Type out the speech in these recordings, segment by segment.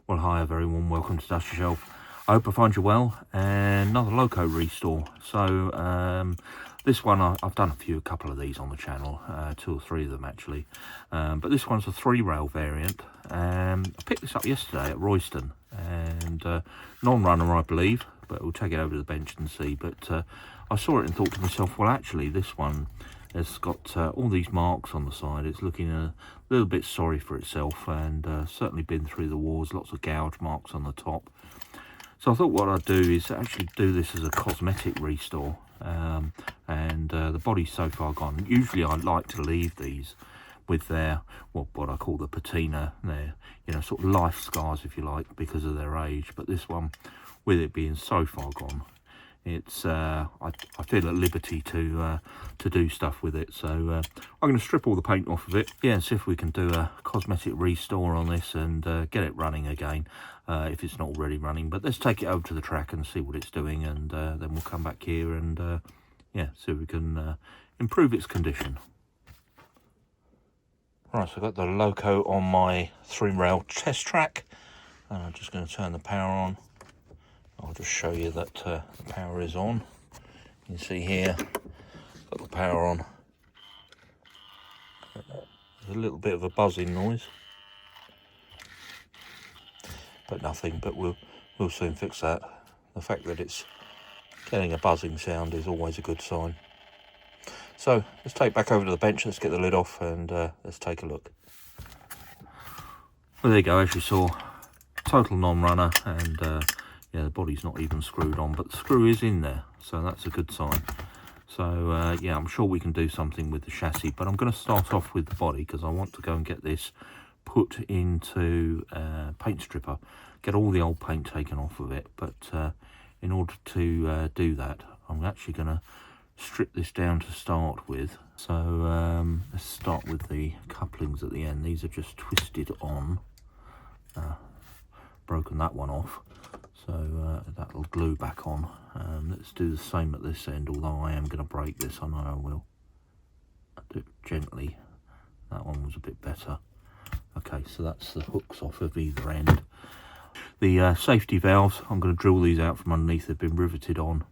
Well, hi everyone, welcome to Dust Your Shelf. I hope I find you well, and another Loco restore. So this one, I've done a couple of these on the channel, 2 or 3 of them actually, but this one's a 3-rail variant. I picked this up yesterday at Royston, and non-runner I believe, but we'll take it over to the bench and see. But I saw it and thought to myself, well actually this one has got all these marks on the side. It's looking a little bit sorry for itself, and certainly been through the wars, lots of gouge marks on the top. So I thought what I'd do is actually do this as a cosmetic restore, and the body's so far gone. Usually I like to leave these with their what I call the patina, their sort of life scars if you like, because of their age. But this one, with it being so far gone, it's I feel at liberty to do stuff with it. So I'm going to strip all the paint off of it, and see if we can do a cosmetic restore on this and get it running again, if it's not already running. But let's take it over to the track and see what it's doing, and then we'll come back here and see if we can improve its condition. Right, so I've got the Loco on my 3-rail test track, and I'm just going to turn the power on. I'll just show you that the power is on. You can see here, got the power on. There's a little bit of a buzzing noise, but nothing. But we'll soon fix that. The fact that it's getting a buzzing sound is always a good sign. So let's take it back over to the bench. Let's get the lid off and let's take a look. Well, there you go. As you saw, total non-runner, and the body's not even screwed on, but the screw is in there, so that's a good sign. So I'm sure we can do something with the chassis, but I'm going to start off with the body because I want to go and get this put into paint stripper, get all the old paint taken off of it. But in order to do that, I'm actually going to strip this down to start with. So let's start with the couplings at the end. These are just twisted on, broken that one off. So that'll glue back on. Let's do the same at this end, although I am going to break this. I know I will. I'll do it gently. That one was a bit better. Okay, so that's the hooks off of either end. The safety valves, I'm going to drill these out from underneath. They've been riveted on.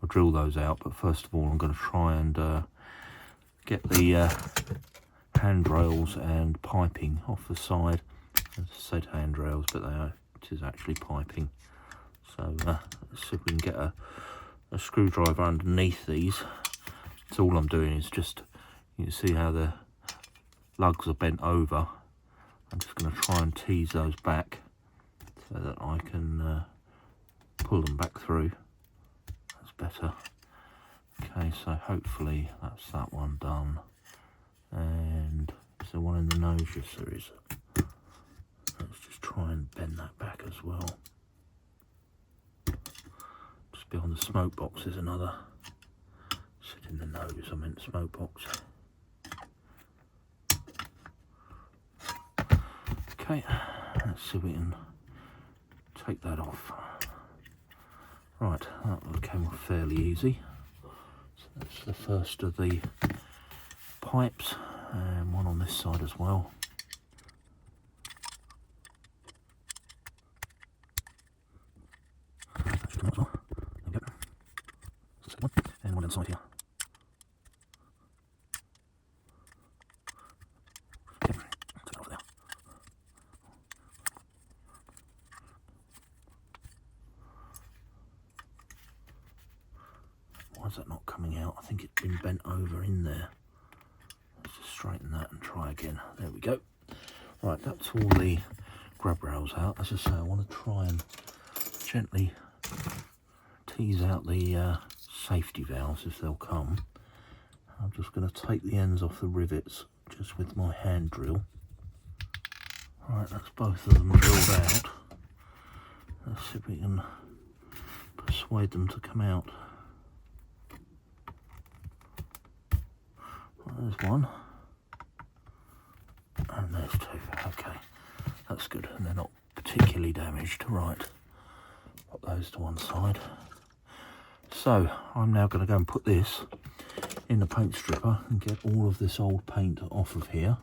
I'll drill those out, but first of all I'm going to try and get the handrails and piping off the side. As I said handrails, but it is actually piping. So let's see if we can get a screwdriver underneath these. So all I'm doing is just, you can see how the lugs are bent over. I'm just going to try and tease those back so that I can pull them back through. That's better. Okay, so hopefully that's that one done. And is there one in the nose? Yes, there is. Let's just try and bend that back as well. Just behind the smoke box is another. Sit in the nose, I meant smoke box. Okay, let's see if we can take that off. Right, that came off fairly easy. So that's the first of the pipes, and one on this side as well. And one inside here. Okay, take it off there. Why is that not coming out? I think it's been bent over in there. Let's just straighten that and try again. There we go. Right, that's all the grub rails out. As I say, I want to try and gently tease out the safety valves if they'll come. I'm just going to take the ends off the rivets just with my hand drill. Right, that's both of them drilled out. Let's see if we can persuade them to come out. Right, there's one. And there's 2. Okay, that's good. And they're not particularly damaged. Right, put those to one side. So I'm now going to go and put this in the paint stripper and get all of this old paint off of here.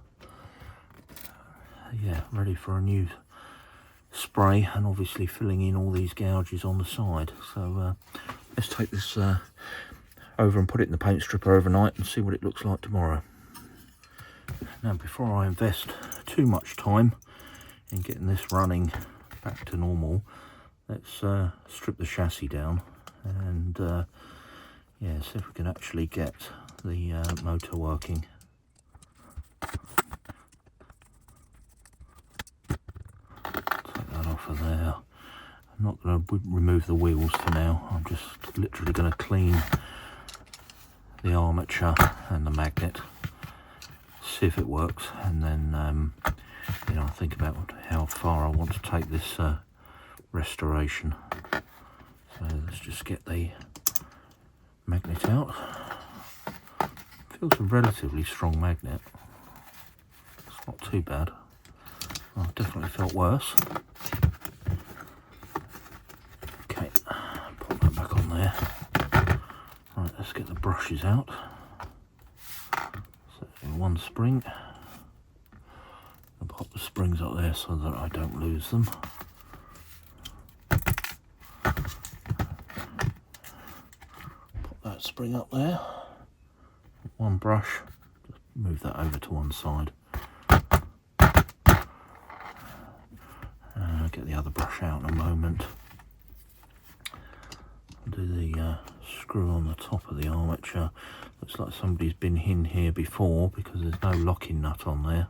Ready for a new spray and obviously filling in all these gouges on the side. So let's take this over and put it in the paint stripper overnight and see what it looks like tomorrow. Now, before I invest too much time in getting this running back to normal, let's strip the chassis down and yeah, see if we can actually get the motor working. Take that off of there. I'm not going to remove the wheels for now. I'm just literally going to clean the armature and the magnet, see if it works, and then you know, think about how far I want to take this restoration. So let's just get the magnet out. Feels a relatively strong magnet. It's not too bad. I've definitely felt worse. Okay, put that back on there. Right, let's get the brushes out. So one spring. I'll pop the springs up there so that I don't lose them. Pop that spring up there. One brush. Just move that over to one side. Get the other brush out in a moment. Do the screw on the top of the armature. Looks like somebody's been in here before because there's no locking nut on there.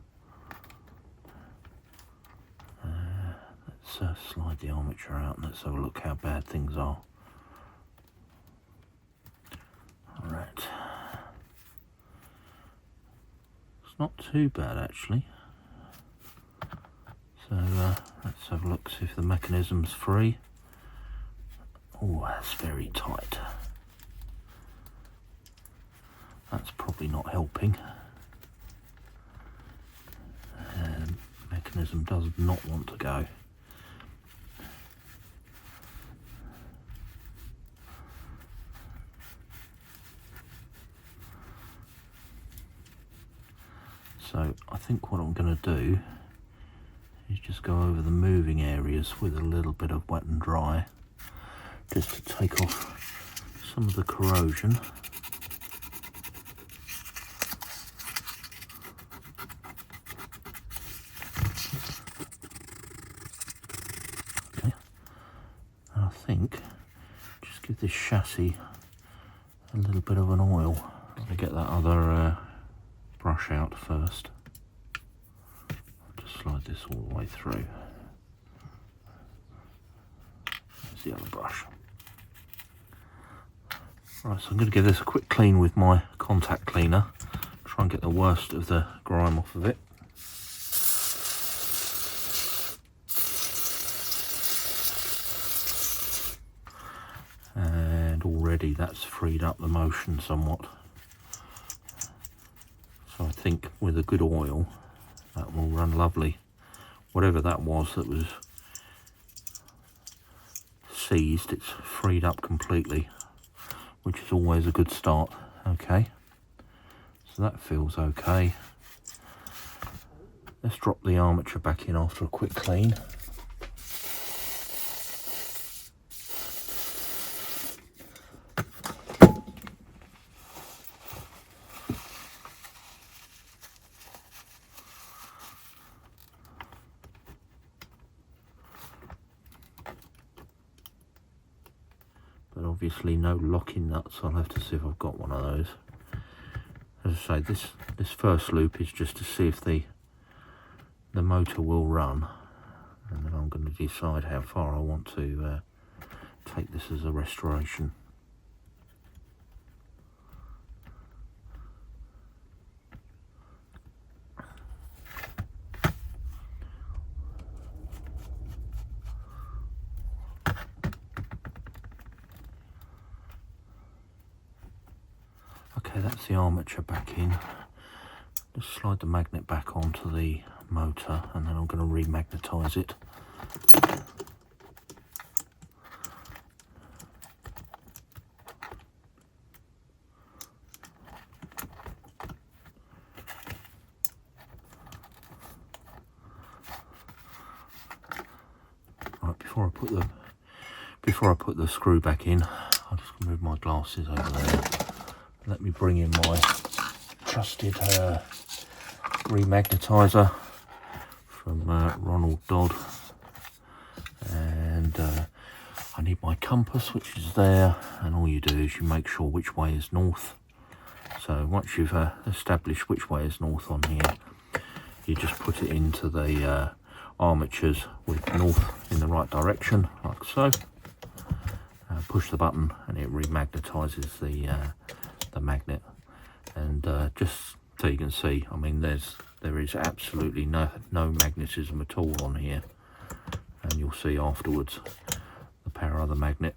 Let's slide the armature out and let's have a look how bad things are. Alright. It's not too bad actually. So let's have a look, see if the mechanism's free. Oh, that's very tight. That's probably not helping. Mechanism does not want to go. So I think what I'm going to do is just go over the moving areas with a little bit of wet and dry, just to take off some of the corrosion. Okay, and I think just give this chassis a little bit of an oil. I'm going to get that other brush out first. Slide this all the way through. There's the other brush. Right, so I'm going to give this a quick clean with my contact cleaner. Try and get the worst of the grime off of it. And already that's freed up the motion somewhat. So I think with a good oil, that will run lovely. Whatever that was seized, it's freed up completely, which is always a good start. Okay, so that feels okay. Let's drop the armature back in after a quick clean. But obviously no locking nuts. I'll have to see if I've got one of those. As I say, this first loop is just to see if the motor will run, and then I'm going to decide how far I want to take this as a restoration. Okay, that's the armature back in. Just slide the magnet back onto the motor and then I'm going to remagnetise it. before I put the screw back in, I'll just move my glasses over there. Let me bring in my trusted remagnetizer from Ronald Dodd, and I need my compass, which is there, and all you do is you make sure which way is north. So once you've established which way is north on here, you just put it into the armatures with north in the right direction, like so. Push the button and it remagnetizes the magnet, and just so you can see, I mean there is absolutely no magnetism at all on here, and you'll see afterwards the power of the magnet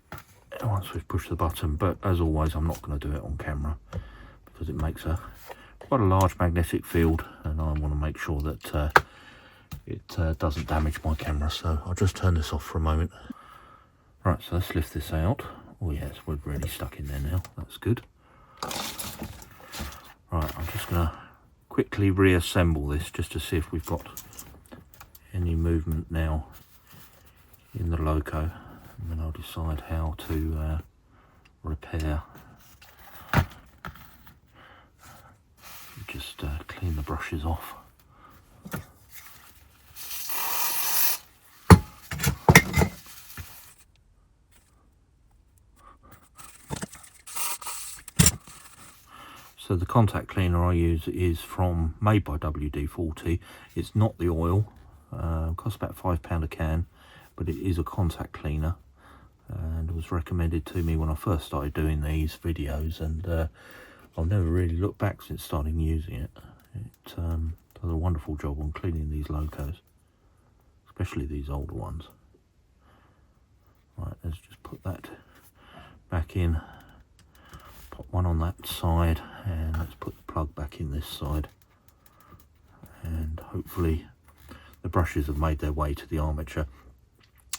once we've pushed the button. But as always, I'm not going to do it on camera because it makes quite a large magnetic field, and I want to make sure that it doesn't damage my camera. So I'll just turn this off for a moment. Right, so let's lift this out. Oh yes, we're really stuck in there now. That's good. Right, I'm just going to quickly reassemble this just to see if we've got any movement now in the Loco, and then I'll decide how to repair. Just clean the brushes off. So the contact cleaner I use is made by WD-40. It's not the oil. Costs about £5 a can, but it is a contact cleaner, and it was recommended to me when I first started doing these videos, and I've never really looked back since starting using it. It does a wonderful job on cleaning these Locos, especially these older ones. Right, let's just put that back in. Put one on that side, and let's put the plug back in this side, and hopefully the brushes have made their way to the armature.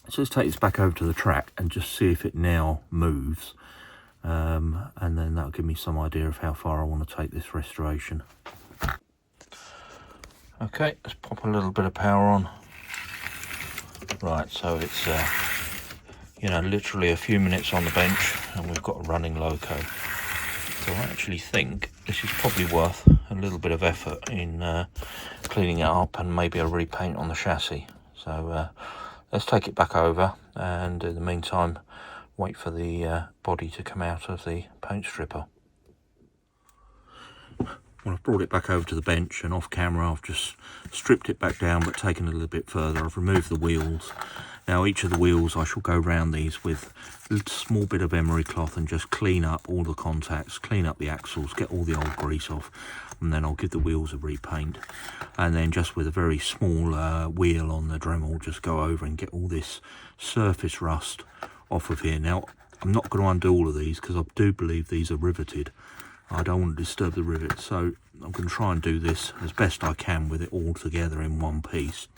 So let's take this back over to the track and just see if it now moves, and then that'll give me some idea of how far I want to take this restoration. Okay, let's pop a little bit of power on. Right, so it's you know, literally a few minutes on the bench and we've got a running Loco. So I actually think this is probably worth a little bit of effort in cleaning it up and maybe a repaint on the chassis. So let's take it back over, and in the meantime wait for the body to come out of the paint stripper. Well, I've brought it back over to the bench, and off camera I've just stripped it back down but taken it a little bit further. I've removed the wheels. Now each of the wheels I shall go round these with a small bit of emery cloth and just clean up all the contacts, clean up the axles, get all the old grease off, and then I'll give the wheels a repaint. And then just with a very small wheel on the Dremel, just go over and get all this surface rust off of here. Now I'm not going to undo all of these because I do believe these are riveted. I don't want to disturb the rivet, so I'm going to try and do this as best I can with it all together in one piece.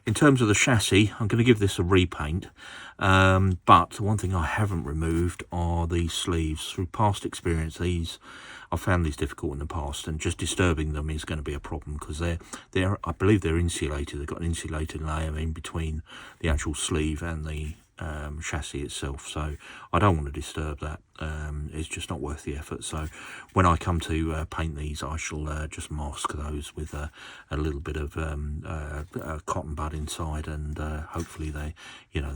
In terms of the chassis, I'm going to give this a repaint, but one thing I haven't removed are these sleeves. Through past experience, I've found these difficult in the past, and just disturbing them is going to be a problem because I believe they're insulated. They've got an insulated layer in between the actual sleeve and the chassis itself, so I don't want to disturb that. It's just not worth the effort. So when I come to paint these, I shall just mask those with a little bit of cotton bud inside, and hopefully they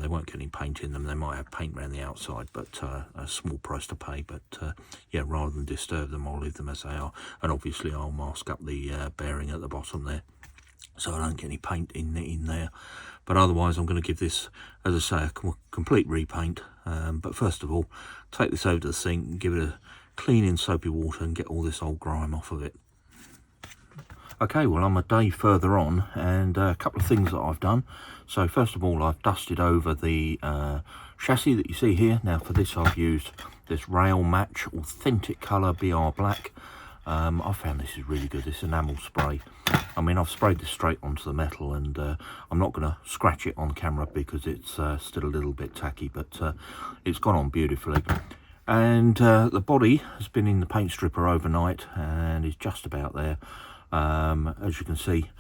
won't get any paint in them. They might have paint around the outside, but a small price to pay. But yeah, rather than disturb them, I'll leave them as they are, and obviously I'll mask up the bearing at the bottom there, so I don't get any paint in there. But otherwise I'm going to give this, as I say, a complete repaint. But first of all, take this over to the sink and give it a clean in soapy water and get all this old grime off of it. Okay, well, I'm a day further on, and a couple of things that I've done. So first of all, I've dusted over the chassis that you see here. Now for this I've used this Rail Match Authentic Colour BR Black. I found this is really good, this enamel spray. I mean, I've sprayed this straight onto the metal, and I'm not going to scratch it on camera because it's still a little bit tacky, but it's gone on beautifully. And the body has been in the paint stripper overnight and is just about there. As you can see,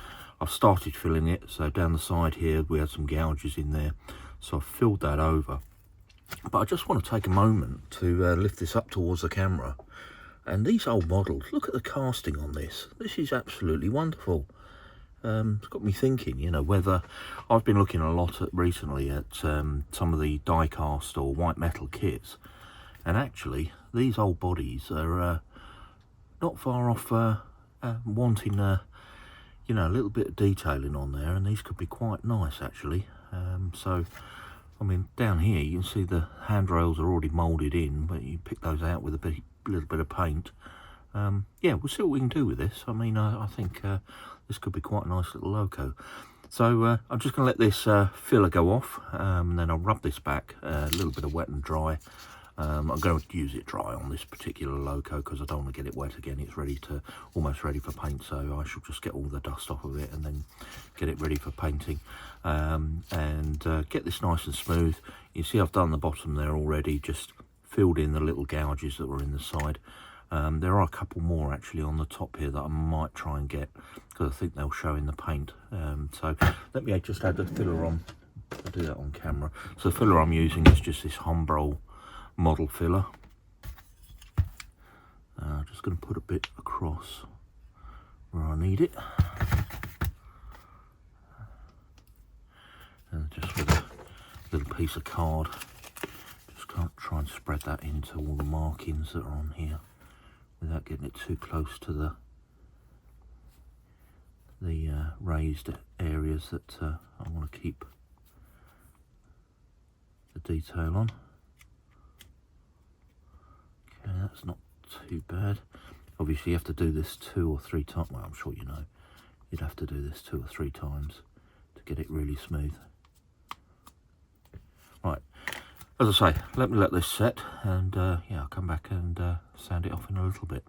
I've started filling it. So down the side here we had some gouges in there, So I've filled that over. But I just want to take a moment to lift this up towards the camera. And these old models, look at the casting on this. This is absolutely wonderful. It's got me thinking, you know, whether I've been looking a lot recently at some of the die cast or white metal kits, and actually these old bodies are not far off wanting you know, a little bit of detailing on there, and these could be quite nice actually. So I mean, down here you can see the handrails are already moulded in, but you pick those out with a little bit of paint. Yeah, we'll see what we can do with this. I mean, I think this could be quite a nice little Loco. So I'm just going to let this filler go off, and then I'll rub this back, a little bit of wet and dry. I'm going to use it dry on this particular Loco because I don't want to get it wet again. It's almost ready for paint, so I shall just get all the dust off of it and then get it ready for painting, and get this nice and smooth. You see I've done the bottom there already, just filled in the little gouges that were in the side. There are a couple more actually on the top here that I might try and get because I think they'll show in the paint. So let me just add the filler on. I'll do that on camera. So the filler I'm using is just this Hornby model filler. Just going to put a bit across where I need it, and just with a little piece of card, just can't try and spread that into all the markings that are on here without getting it too close to the raised areas that I want to keep the detail on. Okay, that's not too bad. Obviously you have to do this 2 or 3 times. Well, I'm sure you know you'd have to do this 2 or 3 times to get it really smooth. Right, as I say, let me let this set, and yeah, I'll come back and sand it off in a little bit.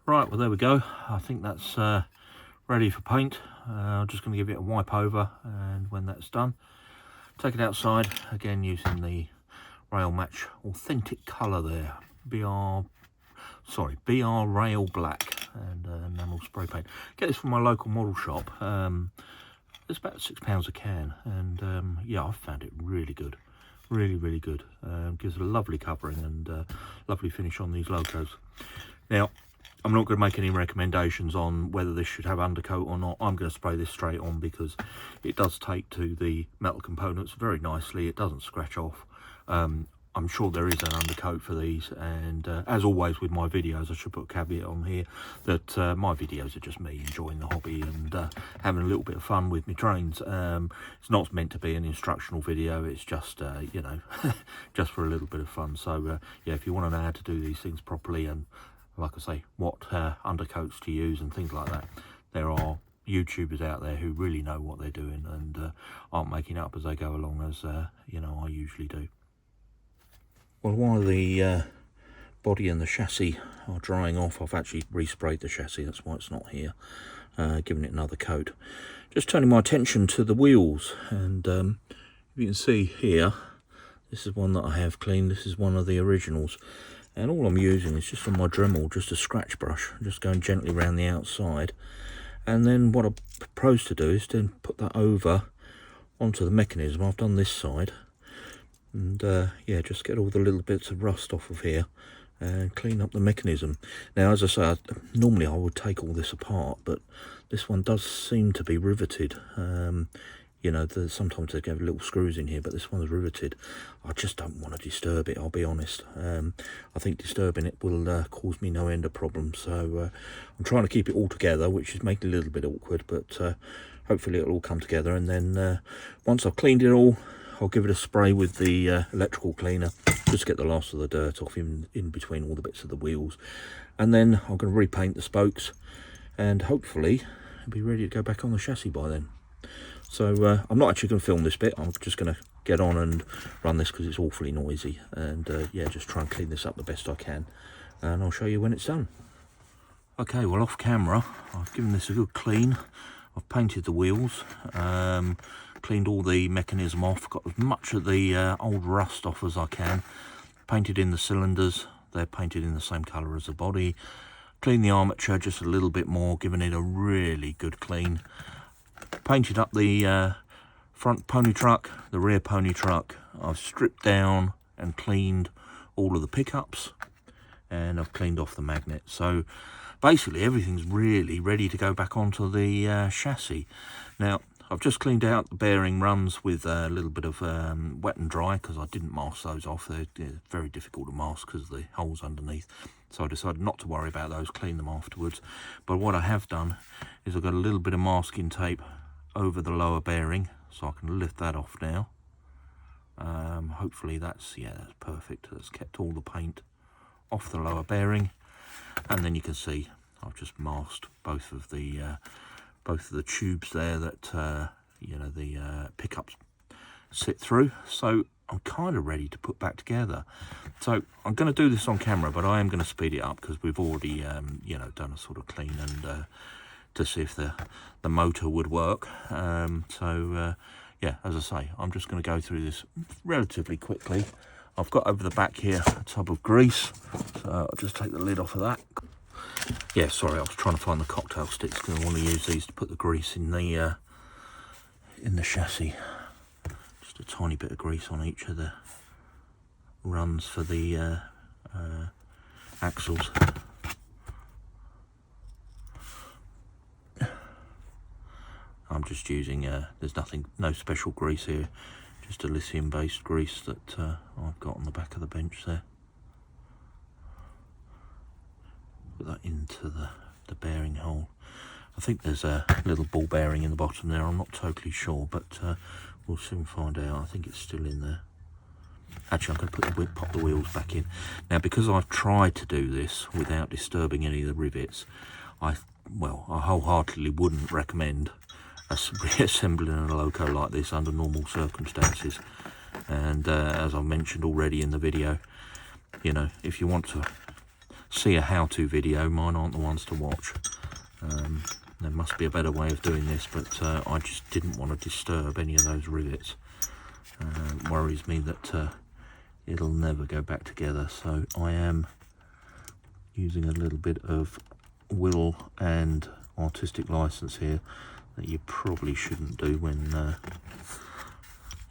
Right, well there we go. I think that's ready for paint. I'm just going to give it a wipe over, and when that's done, take it outside again using the Rail Match Authentic colour there, BR Rail Black, and enamel spray paint. Get this from my local model shop. It's about £6 a can, and yeah, I've found it really good, really good. Gives it a lovely covering and lovely finish on these Locos. Now, I'm not going to make any recommendations on whether this should have undercoat or not. I'm going to spray this straight on because it does take to the metal components very nicely. It doesn't scratch off. I'm sure there is an undercoat for these, and as always with my videos, I should put a caveat on here that my videos are just me enjoying the hobby and having a little bit of fun with my trains. It's not meant to be an instructional video, it's just you know, just for a little bit of fun. So yeah, if you want to know how to do these things properly, and like I say, what undercoats to use and things like that, there are YouTubers out there who really know what they're doing and aren't making it up as they go along, as you know, I usually do. Well, while the body and the chassis are drying off, I've actually resprayed the chassis, that's why it's not here, giving it another coat. Just turning my attention to the wheels, and you can see here, this is one that I have cleaned. This is one of the originals. And all I'm using is just on my Dremel, just a scratch brush, just going gently around the outside. And then what I propose to do is then put that over onto the mechanism. I've done this side, and yeah, just get all the little bits of rust off of here and clean up the mechanism. Now, as I say, normally I would take all this apart, but this one does seem to be riveted. You know, sometimes they have little screws in here, but this one's riveted. I just don't want to disturb it, I'll be honest. I think disturbing it will cause me no end of problems. So I'm trying to keep it all together, which is making it a little bit awkward, but hopefully it'll all come together. And then once I've cleaned it all, I'll give it a spray with the electrical cleaner, just to get the last of the dirt off in between all the bits of the wheels. And then I'm going to repaint the spokes, and hopefully it'll be ready to go back on the chassis by then. So I'm not actually going to film this bit. I'm just going to get on and run this because it's awfully noisy, and yeah, just try and clean this up the best I can, and I'll show you when it's done. Okay, well, off camera I've given this a good clean. I've painted the wheels, cleaned all the mechanism off, got as much of the old rust off as I can, painted in the cylinders, they're painted in the same colour as the body, cleaned the armature just a little bit more, giving it a really good clean, painted up the front pony truck, the rear pony truck. I've stripped down and cleaned all of the pickups, and I've cleaned off the magnet. So basically everything's really ready to go back onto the chassis. Now I've just cleaned out the bearing runs with a little bit of wet and dry because I didn't mask those off. They're very difficult to mask because of the holes underneath, so I decided not to worry about those, clean them afterwards. But what I have done is I've got a little bit of masking tape over the lower bearing, so I can lift that off now. Hopefully that's perfect. That's kept all the paint off the lower bearing, and then you can see I've just masked both of the tubes there that you know, the pickups sit through. So I'm kind of ready to put back together. So I'm going to do this on camera, but I am going to speed it up because we've already you know, done a sort of clean and to see if the motor would work. Yeah, as I say, I'm just going to go through this relatively quickly. I've got over the back here a tub of grease, so I'll just take the lid off of that. Yeah, sorry, I was trying to find the cocktail sticks because I want to use these to put the grease in the chassis. Just a tiny bit of grease on each of the runs for the axles. I'm just using, there's no special grease here, just a lithium based grease that I've got on the back of the bench there. Put that into the bearing hole. I think there's a little ball bearing in the bottom there, I'm not totally sure, but we'll soon find out. I think it's still in there. Actually, I'm going to pop the wheels back in. Now, because I've tried to do this without disturbing any of the rivets, I wholeheartedly wouldn't recommend reassembling a Loco like this under normal circumstances. And as I mentioned already in the video, you know, if you want to see a how-to video, mine aren't the ones to watch. There must be a better way of doing this, but I just didn't want to disturb any of those rivets. Worries me that it'll never go back together, so I am using a little bit of will and artistic license here that you probably shouldn't do when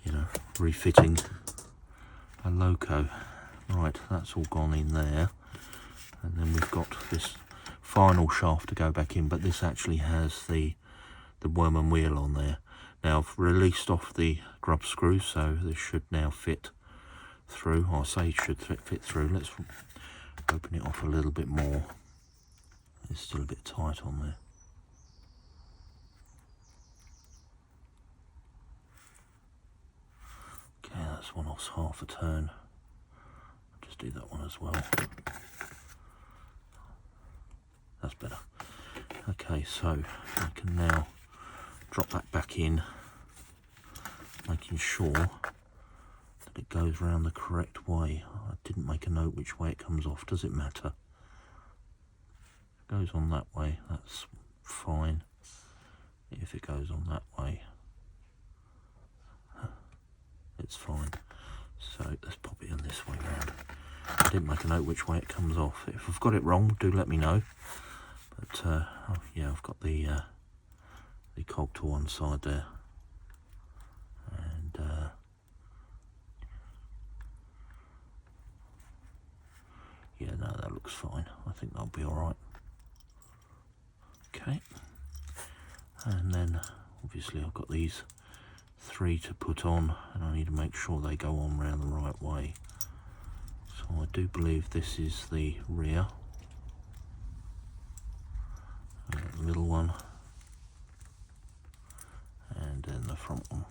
you know, refitting a Loco. Right, that's all gone in there, and then we've got this final shaft to go back in, but this actually has the worm and wheel on there. Now I've released off the grub screw, so this should now fit through. I say it should fit through. Let's open it off a little bit more. It's still a bit tight on there. Okay, that's one off half a turn. I'll just do that one as well. That's better. Okay, so I can now drop that back in, making sure that it goes round the correct way. I didn't make a note which way it comes off. Does it matter? If it goes on that way, that's fine. If it goes on that way, it's fine. So let's pop it in this way round. I didn't make a note which way it comes off. If I've got it wrong, do let me know. But oh, yeah, I've got the cog to one side there, and yeah, no, that looks fine. I think that'll be all right. Okay, and then obviously I've got these 3 to put on, and I need to make sure they go on round the right way. So I do believe this is the rear, the middle one, and then the front one.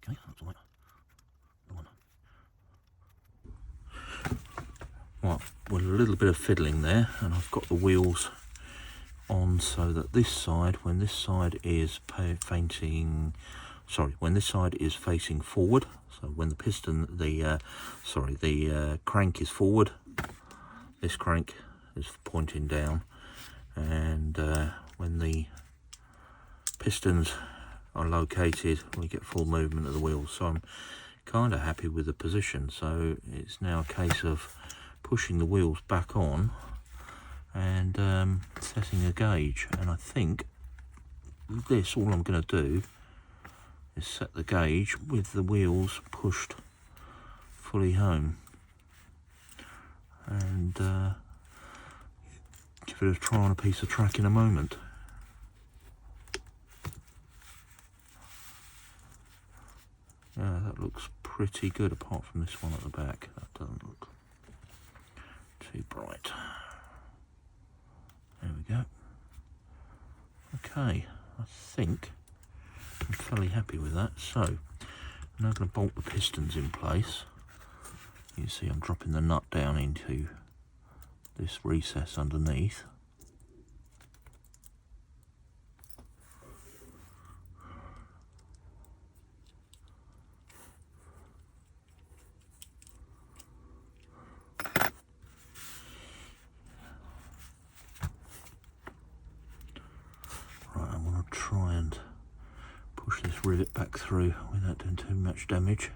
Okay, that's all right. The one. Right, well, a little bit of fiddling there, and I've got the wheels on so that this side, when this side is when this side is facing forward, so when the piston, the crank is forward, this crank is pointing down, and when the pistons are located, we get full movement of the wheels. So I'm kind of happy with the position. So it's now a case of pushing the wheels back on and setting a gauge. And I think with this, all I'm going to do is set the gauge with the wheels pushed fully home, and give it a try on a piece of track in a moment. Yeah, that looks pretty good, apart from this one at the back. That doesn't look too bright. There we go. Okay, I think I'm fairly happy with that. So I'm now going to bolt the pistons in place. You see I'm dropping the nut down into this recess underneath. Right, I'm going to try and push this rivet back through without doing too much damage.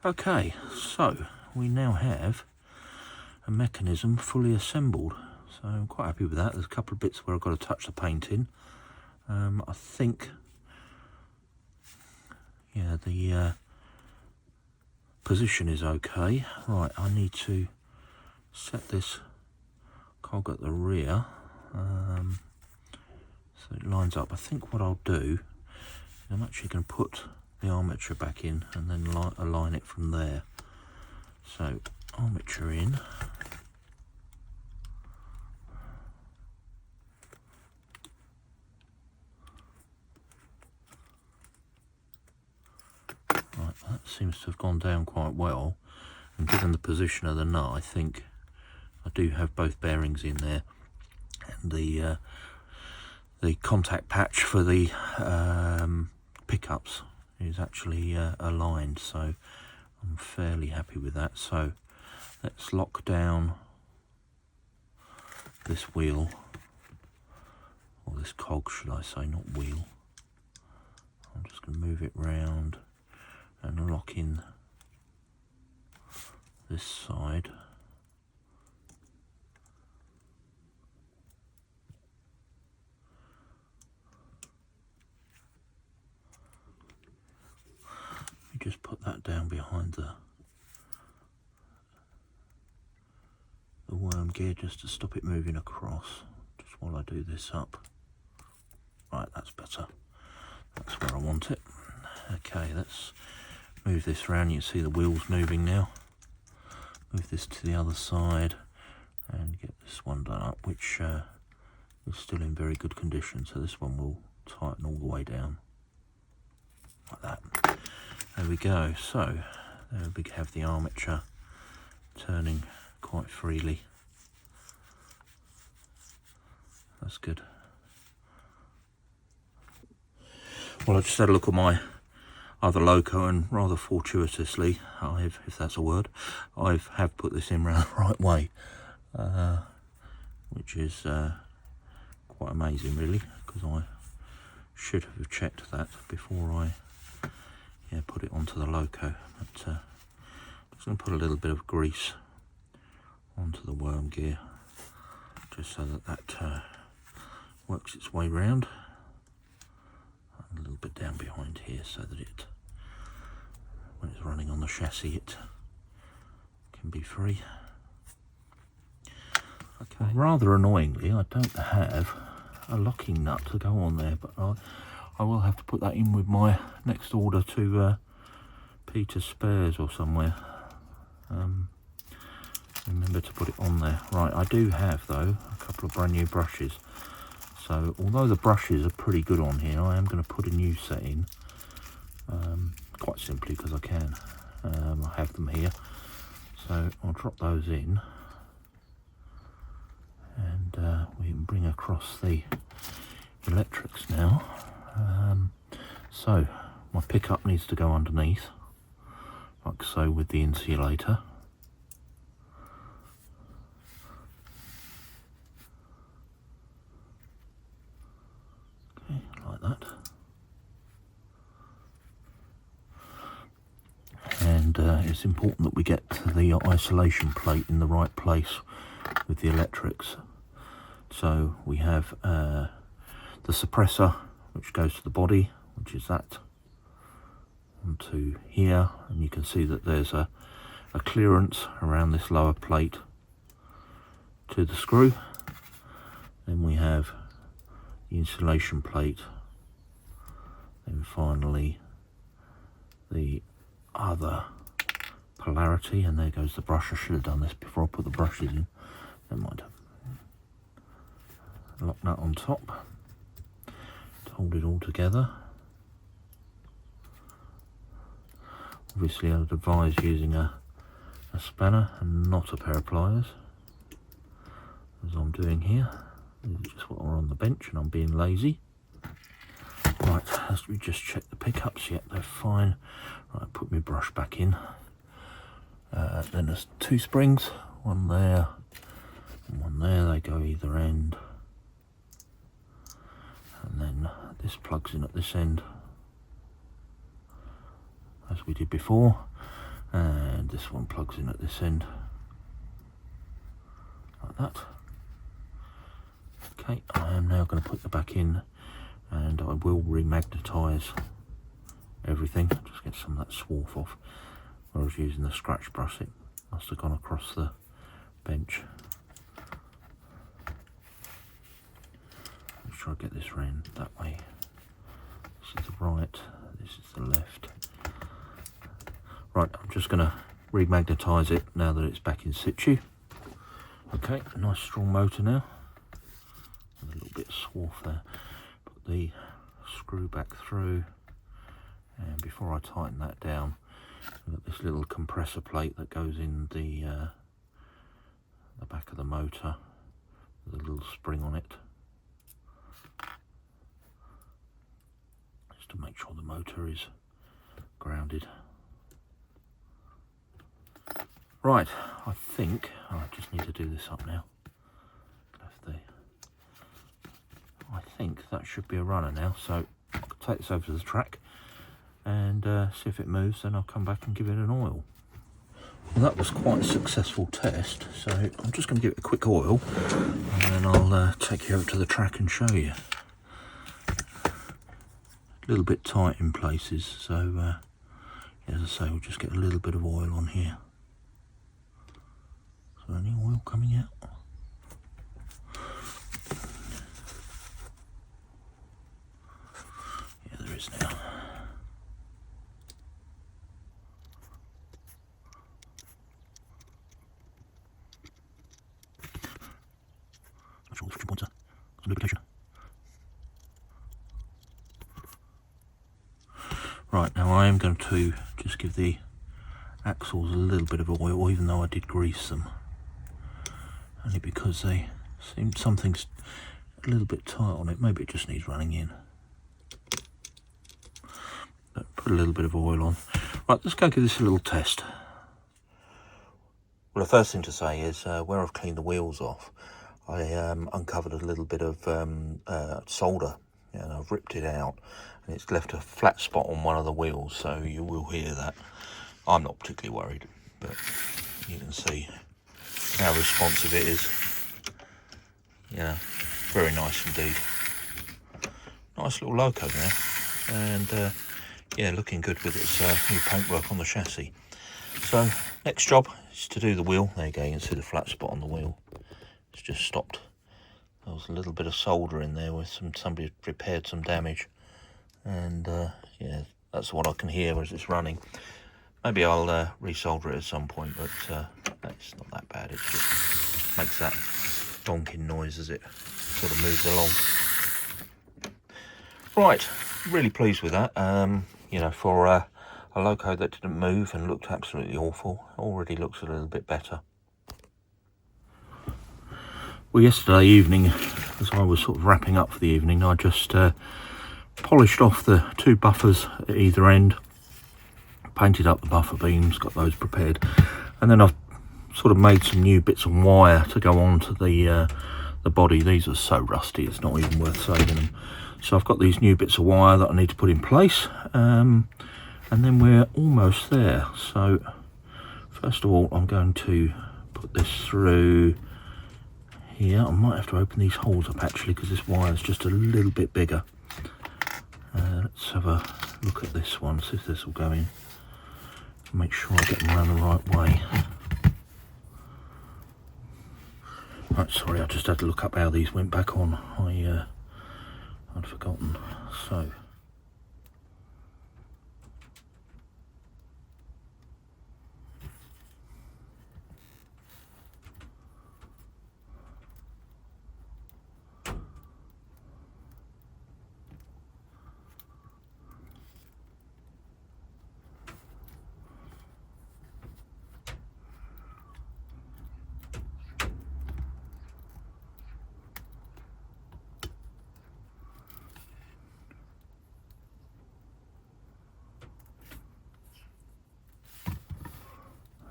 Okay, so we now have a mechanism fully assembled, so I'm quite happy with that. There's a couple of bits where I've got to touch the paint in. I think, yeah, the position is okay. Right, I need to set this cog at the rear so it lines up. I think what I'll do, I'm actually going to put the armature back in and then align it from there. So armature in, right, that seems to have gone down quite well, and given the position of the nut, I think I do have both bearings in there, and the contact patch for the pickups is actually aligned, so I'm fairly happy with that. So let's lock down this wheel, or this cog should I say, not wheel. I'm just going to move it round and lock in this side. Just put that down behind the worm gear just to stop it moving across, just while I do this up. Right, that's better. That's where I want it. Okay, let's move this around. You can see the wheels moving now. Move this to the other side and get this one done up, which is still in very good condition. So this one will tighten all the way down like that. There we go. So there we have the armature turning quite freely. That's good. Well, I just had a look at my other Loco, and rather fortuitously, if that's a word, I have put this in round the right way, which is quite amazing really, because I should have checked that before I put it onto the Loco. But I'm just going to put a little bit of grease onto the worm gear, just so that works its way round. A little bit down behind here, so that it, when it's running on the chassis, it can be free. Okay. Well, rather annoyingly, I don't have a locking nut to go on there, but I will have to put that in with my next order to Peter's Spares or somewhere. Remember to put it on there. Right, I do have though a couple of brand new brushes. So although the brushes are pretty good on here, I am going to put a new set in. Quite quite simply because I can. I have them here, so I'll drop those in, and we can bring across the electrics now. So my pickup needs to go underneath, like so, with the insulator. Okay, like that. And it's important that we get the isolation plate in the right place with the electrics. So we have the suppressor, which goes to the body, which is that, onto here, and you can see that there's a clearance around this lower plate to the screw. Then we have the insulation plate, and finally the other polarity, and there goes the brush. I should have done this before I put the brushes in. Never mind. Lock that on top to hold it all together. Obviously I'd advise using a spanner and not a pair of pliers, as I'm doing here. This is just what are on the bench and I'm being lazy. Right, as we just check the pickups, yep, they're fine. Right, put my brush back in. Then there's two springs, one there and one there. They go either end. And then this plugs in at this end, as we did before. And this one plugs in at this end, like that. Okay, I am now going to put the back in, and I will remagnetise everything. Just get some of that swarf off. Where I was using the scratch brush, it must have gone across the bench. Let's try to get this round that way. This is the right, this is the left. Right, I'm just going to remagnetise it now that it's back in situ. Okay, a nice strong motor now. A little bit of swarf there. Put the screw back through, and before I tighten that down, I've got this little compressor plate that goes in the back of the motor with a little spring on it, just to make sure the motor is grounded. Right, I think I just need to do this up now. I think that should be a runner now, so I'll take this over to the track and see if it moves, then I'll come back and give it an oil. Well, that was quite a successful test, so I'm just going to give it a quick oil and then I'll take you over to the track and show you. A little bit tight in places, so as I say, we'll just get a little bit of oil on here. Is there any oil coming out? Yeah, there is now. Pointer, some lubrication. Right, now I am going to just give the axles a little bit of oil, even though I did grease them, only because they seem something's a little bit tight on it. Maybe it just needs running in. But put a little bit of oil on. Right, let's go give this a little test. Well, the first thing to say is where I've cleaned the wheels off, I uncovered a little bit of solder, and I've ripped it out, and it's left a flat spot on one of the wheels, so you will hear that. I'm not particularly worried, but you can see how responsive it is. Yeah, very nice indeed. Nice little Loco now, and yeah, looking good with its new paintwork on the chassis. So next job is to do the wheel. There you go, you can see the flat spot on the wheel. It's just stopped. There was a little bit of solder in there where somebody repaired some damage, and yeah, that's what I can hear as it's running. Maybe I'll resolder it at some point, but it's not that bad. It just makes that donking noise as it sort of moves along. Right, really pleased with that. You know, for a Loco that didn't move and looked absolutely awful. Already looks a little bit better. Well, yesterday evening, as I was sort of wrapping up for the evening, I just polished off the 2 buffers at either end, painted up the buffer beams, got those prepared, and then I've sort of made some new bits of wire to go on to the body. These are so rusty, it's not even worth saving them. So I've got these new bits of wire that I need to put in place, and then we're almost there. So first of all, I'm going to put this through here. I might have to open these holes up actually, because this wire is just a little bit bigger. Let's have a look at this one, see if this will go in. Make sure I get them around the right way. Right, sorry, I just had to look up how these went back on. I'd forgotten. So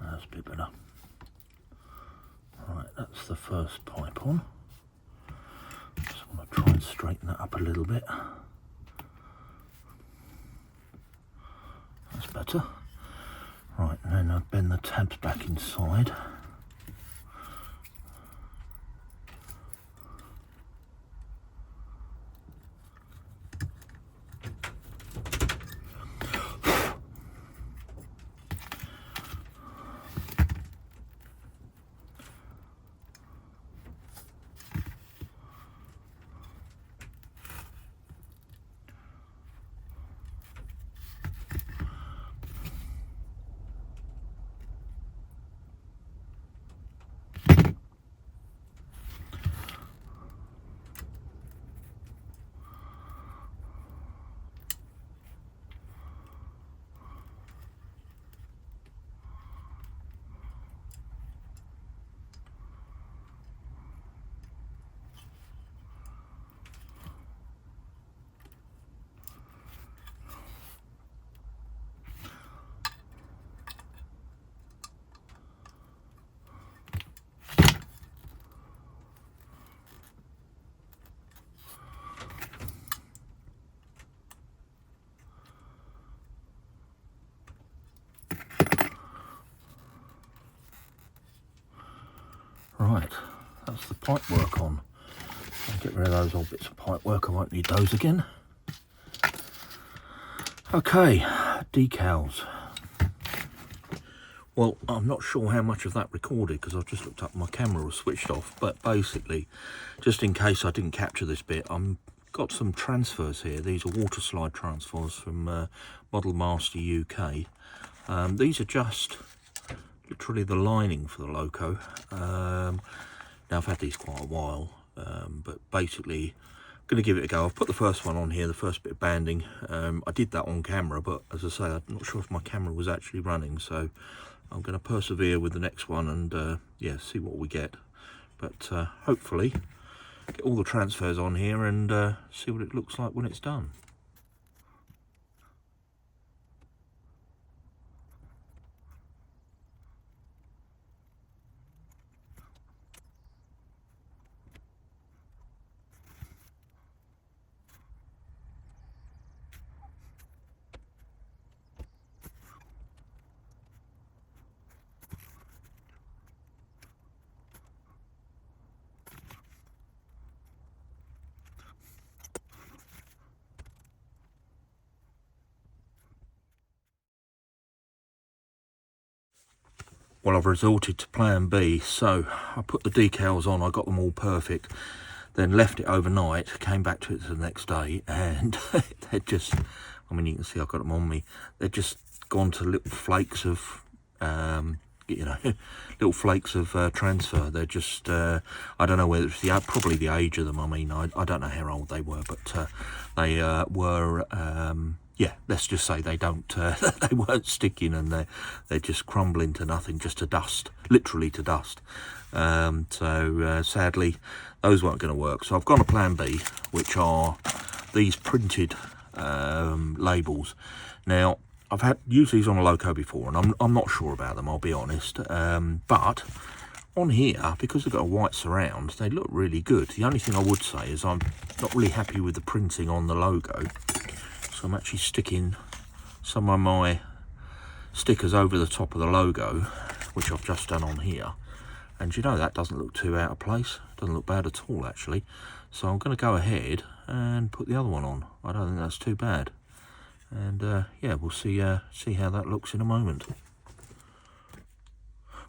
that's a bit better. Right, that's the first pipe on. Just want to try and straighten that up a little bit. That's better. Right, and then I bend the tabs back inside. Right, that's the pipe work on. I'll get rid of those old bits of pipe work, I won't need those again. Okay, decals. Well, I'm not sure how much of that recorded because I've just looked up, my camera was switched off, but basically, just in case I didn't capture this bit, got some transfers here. These are water slide transfers from Model Master UK. These are just literally the lining for the Loco. Now I've had these quite a while, but basically I'm going to give it a go. I've put the first one on here, the first bit of banding. I did that on camera, but as I say, I'm not sure if my camera was actually running, so I'm going to persevere with the next one and yeah, see what we get. But hopefully get all the transfers on here and see what it looks like when it's done. Well, I've resorted to plan B, so I put the decals on, I got them all perfect, then left it overnight, came back to it the next day, and they're just, I mean, you can see I've got them on me, they're just gone to little flakes of, you know, little flakes of transfer. They're just, I don't know whether it's probably the age of them. I mean, I don't know how old they were, but they were yeah, let's just say they don't, they weren't sticking, and they're just crumbling to nothing, just to dust, literally to dust. So sadly, those weren't going to work. So I've gone to plan B, which are these printed labels. Now, I've used these on a Loco before, and I'm not sure about them, I'll be honest. But on here, because they've got a white surround, they look really good. The only thing I would say is I'm not really happy with the printing on the logo. So I'm actually sticking some of my stickers over the top of the logo, which I've just done on here. And you know, that doesn't look too out of place. Doesn't look bad at all, actually. So I'm going to go ahead and put the other one on. I don't think that's too bad. And yeah, we'll see how that looks in a moment.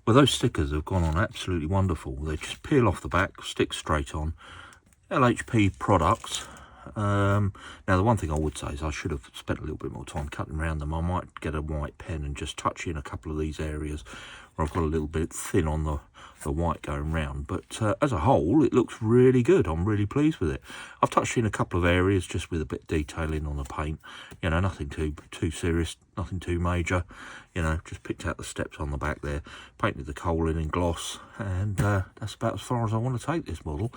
Well, those stickers have gone on absolutely wonderful. They just peel off the back, stick straight on. LHP products. Now, the one thing I would say is I should have spent a little bit more time cutting around them. I might get a white pen and just touch in a couple of these areas where I've got a little bit thin on the white going round. But as a whole, it looks really good. I'm really pleased with it. I've touched in a couple of areas just with a bit of detailing on the paint. You know, nothing too serious, nothing too major. You know, just picked out the steps on the back there, painted the coal in gloss, and that's about as far as I want to take this model.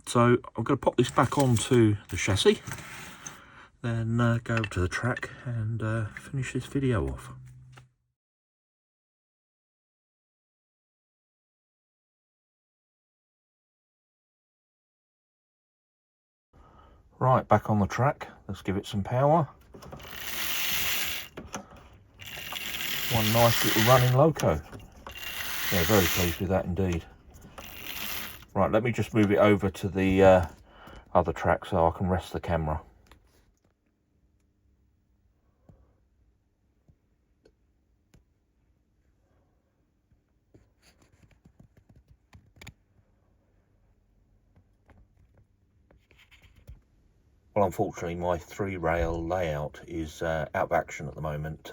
So I'm going to pop this back onto the chassis, then go over to the track and finish this video off. Right, back on the track. Let's give it some power. One nice little running Loco. Yeah, very pleased with that indeed. Right, let me just move it over to the other track so I can rest the camera. Well, unfortunately, my 3-rail layout is out of action at the moment,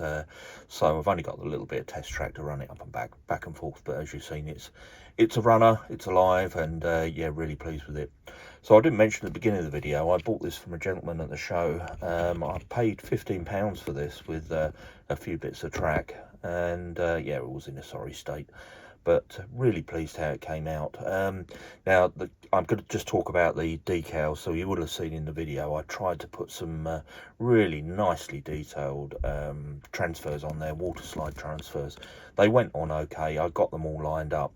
so I've only got a little bit of test track to run it up and back and forth. But as you've seen, it's a runner, it's alive, and yeah, really pleased with it. So I didn't mention at the beginning of the video, I bought this from a gentleman at the show. I paid £15 for this with a few bits of track, and yeah, it was in a sorry state. But really pleased how it came out. Now, I'm going to just talk about the decals. So you would have seen in the video, I tried to put some really nicely detailed transfers on there, water slide transfers. They went on okay. I got them all lined up,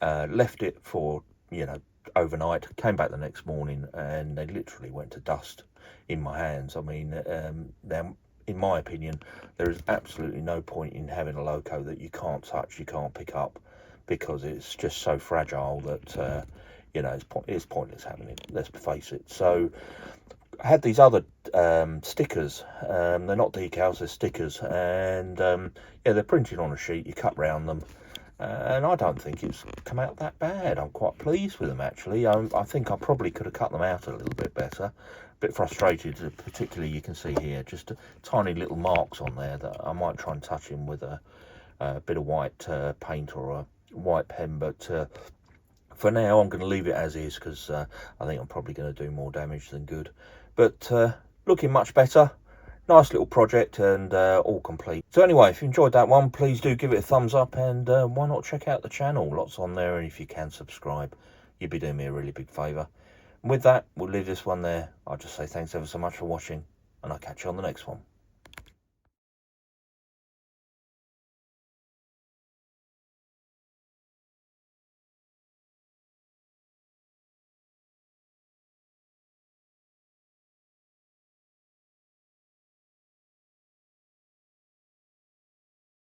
left it for, you know, overnight, came back the next morning, and they literally went to dust in my hands. I mean, now, in my opinion, there is absolutely no point in having a Loco that you can't touch, you can't pick up, because it's just so fragile that you know, it's pointless having it, let's face it. So I had these other stickers. They're not decals, they're stickers, and yeah, they're printed on a sheet. You cut round them, and I don't think it's come out that bad. I'm quite pleased with them, actually. I think I probably could have cut them out a little bit better. A bit frustrated, particularly you can see here just tiny little marks on there that I might try and touch in with a bit of white paint or a white pen, but for now I'm going to leave it as is, because I think I'm probably going to do more damage than good. But looking much better. Nice little project, and all complete. So anyway, if you enjoyed that one, please do give it a thumbs up, and why not check out the channel? Lots on there, and if you can subscribe, you'd be doing me a really big favour. And with that, we'll leave this one there. I'll just say thanks ever so much for watching, and I'll catch you on the next one.